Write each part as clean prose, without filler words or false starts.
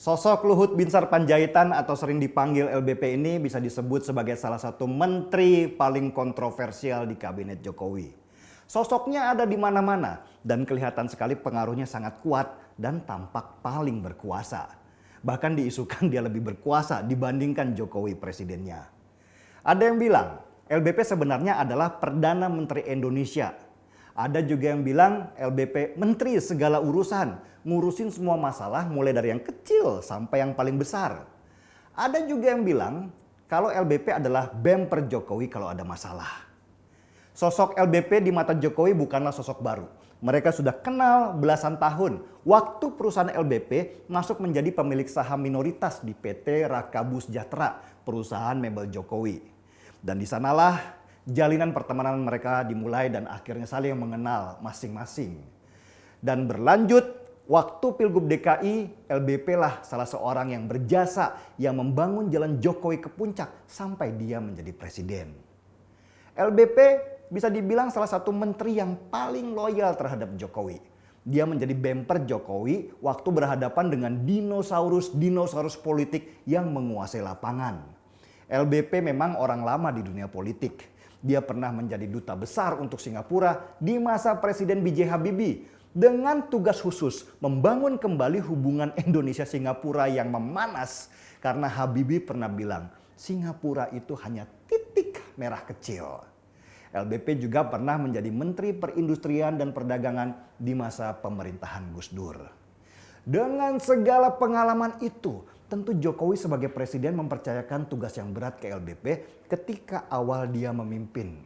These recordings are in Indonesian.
Sosok Luhut Binsar Panjaitan atau sering dipanggil LBP ini bisa disebut sebagai salah satu menteri paling kontroversial di kabinet Jokowi. Sosoknya ada di mana-mana dan kelihatan sekali pengaruhnya sangat kuat dan tampak paling berkuasa. Bahkan diisukan dia lebih berkuasa dibandingkan Jokowi presidennya. Ada yang bilang LBP sebenarnya adalah Perdana Menteri Indonesia. Ada juga yang bilang LBP menteri segala urusan, ngurusin semua masalah mulai dari yang kecil sampai yang paling besar. Ada juga yang bilang kalau LBP adalah bemper Jokowi kalau ada masalah. Sosok LBP di mata Jokowi bukanlah sosok baru. Mereka sudah kenal belasan tahun waktu perusahaan LBP masuk menjadi pemilik saham minoritas di PT Rakabu Sejahtera, perusahaan mebel Jokowi. Dan di sanalah jalinan pertemanan mereka dimulai dan akhirnya saling mengenal masing-masing. Dan berlanjut, waktu Pilgub DKI, LBP lah salah seorang yang berjasa yang membangun jalan Jokowi ke puncak sampai dia menjadi presiden. LBP bisa dibilang salah satu menteri yang paling loyal terhadap Jokowi. Dia menjadi bemper Jokowi waktu berhadapan dengan dinosaurus politik yang menguasai lapangan. LBP memang orang lama di dunia politik. Dia pernah menjadi duta besar untuk Singapura di masa Presiden B.J. Habibie dengan tugas khusus membangun kembali hubungan Indonesia-Singapura yang memanas karena Habibie pernah bilang Singapura itu hanya titik merah kecil. LBP juga pernah menjadi Menteri Perindustrian dan Perdagangan di masa pemerintahan Gus Dur. Dengan segala pengalaman itu, tentu Jokowi sebagai presiden mempercayakan tugas yang berat ke LBP ketika awal dia memimpin.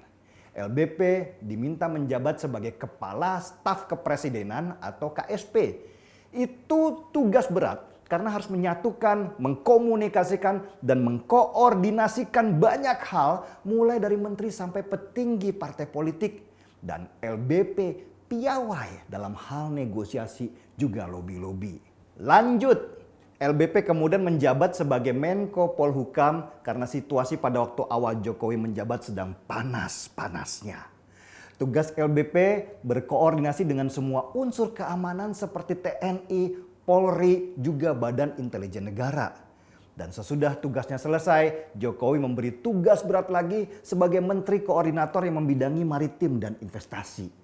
LBP diminta menjabat sebagai Kepala Staf Kepresidenan atau KSP. Itu tugas berat karena harus menyatukan, mengkomunikasikan, dan mengkoordinasikan banyak hal mulai dari menteri sampai petinggi partai politik. Dan LBP piawai dalam hal negosiasi juga lobi-lobi. Lanjut. LBP kemudian menjabat sebagai Menko Polhukam karena situasi pada waktu awal Jokowi menjabat sedang panas-panasnya. Tugas LBP berkoordinasi dengan semua unsur keamanan seperti TNI, Polri, juga Badan Intelijen Negara. Dan sesudah tugasnya selesai, Jokowi memberi tugas berat lagi sebagai Menteri Koordinator yang membidangi maritim dan investasi.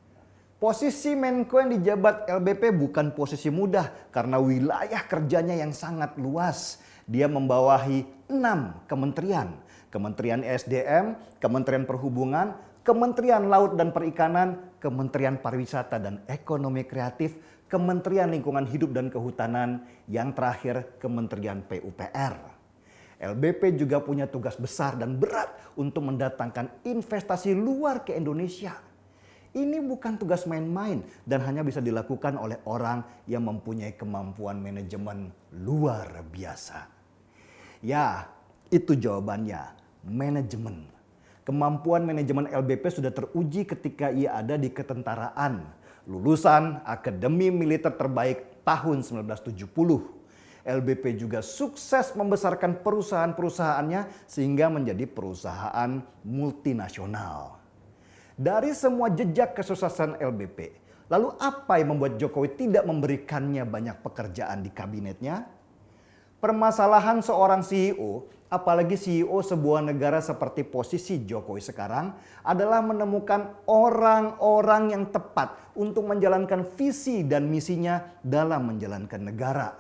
Posisi Menko yang dijabat LBP bukan posisi mudah karena wilayah kerjanya yang sangat luas. Dia membawahi 6 kementerian. Kementerian SDM, Kementerian Perhubungan, Kementerian Laut dan Perikanan, Kementerian Pariwisata dan Ekonomi Kreatif, Kementerian Lingkungan Hidup dan Kehutanan, yang terakhir Kementerian PUPR. LBP juga punya tugas besar dan berat untuk mendatangkan investasi luar ke Indonesia. Ini bukan tugas main-main dan hanya bisa dilakukan oleh orang yang mempunyai kemampuan manajemen luar biasa. Ya, itu jawabannya, manajemen. Kemampuan manajemen LBP sudah teruji ketika ia ada di ketentaraan. Lulusan Akademi Militer Terbaik tahun 1970. LBP juga sukses membesarkan perusahaan-perusahaannya sehingga menjadi perusahaan multinasional. Dari semua jejak kesuksesan LBP, lalu apa yang membuat Jokowi tidak memberikannya banyak pekerjaan di kabinetnya? Permasalahan seorang CEO, apalagi CEO sebuah negara seperti posisi Jokowi sekarang, adalah menemukan orang-orang yang tepat untuk menjalankan visi dan misinya dalam menjalankan negara.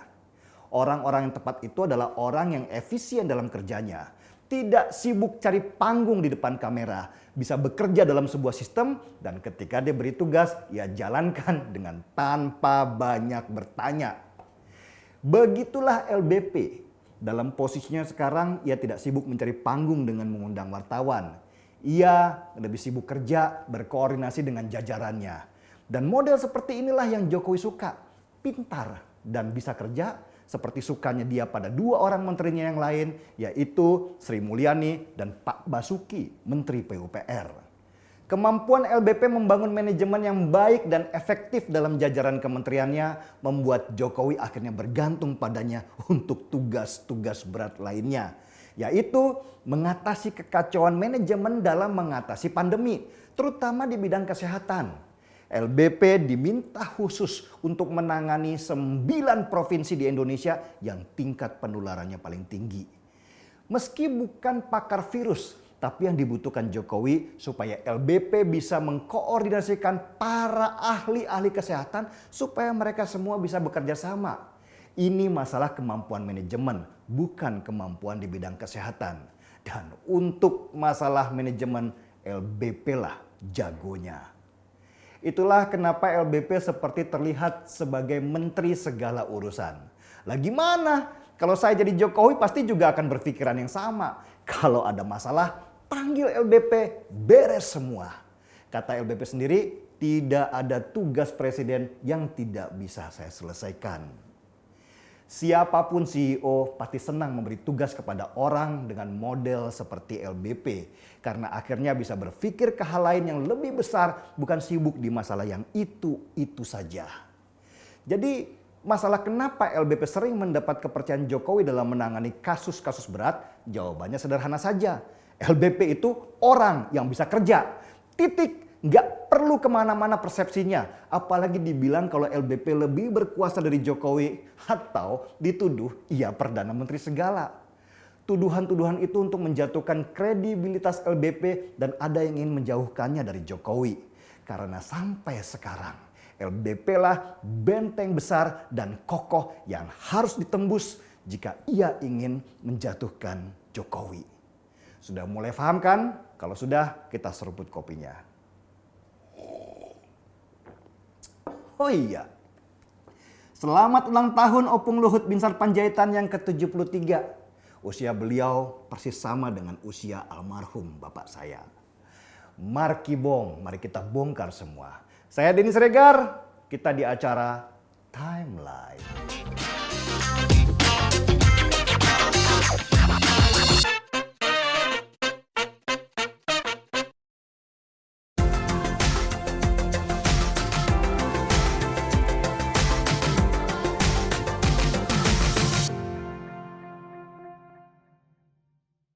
Orang-orang yang tepat itu adalah orang yang efisien dalam kerjanya, tidak sibuk cari panggung di depan kamera, bisa bekerja dalam sebuah sistem, dan ketika dia beri tugas, ia jalankan dengan tanpa banyak bertanya. Begitulah LBP. Dalam posisinya sekarang, ia tidak sibuk mencari panggung dengan mengundang wartawan. Ia lebih sibuk kerja, berkoordinasi dengan jajarannya. Dan model seperti inilah yang Jokowi suka. Pintar dan bisa kerja, seperti sukanya dia pada 2 orang menterinya yang lain, yaitu Sri Mulyani dan Pak Basuki, Menteri PUPR. Kemampuan LBP membangun manajemen yang baik dan efektif dalam jajaran kementeriannya membuat Jokowi akhirnya bergantung padanya untuk tugas-tugas berat lainnya, yaitu mengatasi kekacauan manajemen dalam mengatasi pandemi, terutama di bidang kesehatan. LBP diminta khusus untuk menangani 9 provinsi di Indonesia yang tingkat penularannya paling tinggi. Meski bukan pakar virus, tapi yang dibutuhkan Jokowi supaya LBP bisa mengkoordinasikan para ahli-ahli kesehatan supaya mereka semua bisa bekerja sama. Ini masalah kemampuan manajemen, bukan kemampuan di bidang kesehatan. Dan untuk masalah manajemen, LBP lah jagonya. Itulah kenapa LBP seperti terlihat sebagai menteri segala urusan. Lah gimana? Kalau saya jadi Jokowi pasti juga akan berpikiran yang sama. Kalau ada masalah, panggil LBP, beres semua. Kata LBP sendiri, tidak ada tugas presiden yang tidak bisa saya selesaikan. Siapapun CEO pasti senang memberi tugas kepada orang dengan model seperti LBP. Karena akhirnya bisa berpikir ke hal lain yang lebih besar, bukan sibuk di masalah yang itu-itu saja. Jadi masalah kenapa LBP sering mendapat kepercayaan Jokowi dalam menangani kasus-kasus berat, jawabannya sederhana saja. LBP itu orang yang bisa kerja. Titik. Nggak perlu kemana-mana persepsinya. Apalagi dibilang kalau LBP lebih berkuasa dari Jokowi atau dituduh ia Perdana Menteri segala. Tuduhan-tuduhan itu untuk menjatuhkan kredibilitas LBP dan ada yang ingin menjauhkannya dari Jokowi. Karena sampai sekarang LBP lah benteng besar dan kokoh yang harus ditembus jika ia ingin menjatuhkan Jokowi. Sudah mulai paham kan? Kalau sudah, kita seruput kopinya. Oh iya, selamat ulang tahun Opung Luhut Binsar Panjaitan yang ke-73. Usia beliau persis sama dengan usia almarhum bapak saya. Markibong, mari kita bongkar semua. Saya Denny Siregar, kita di acara Timeline.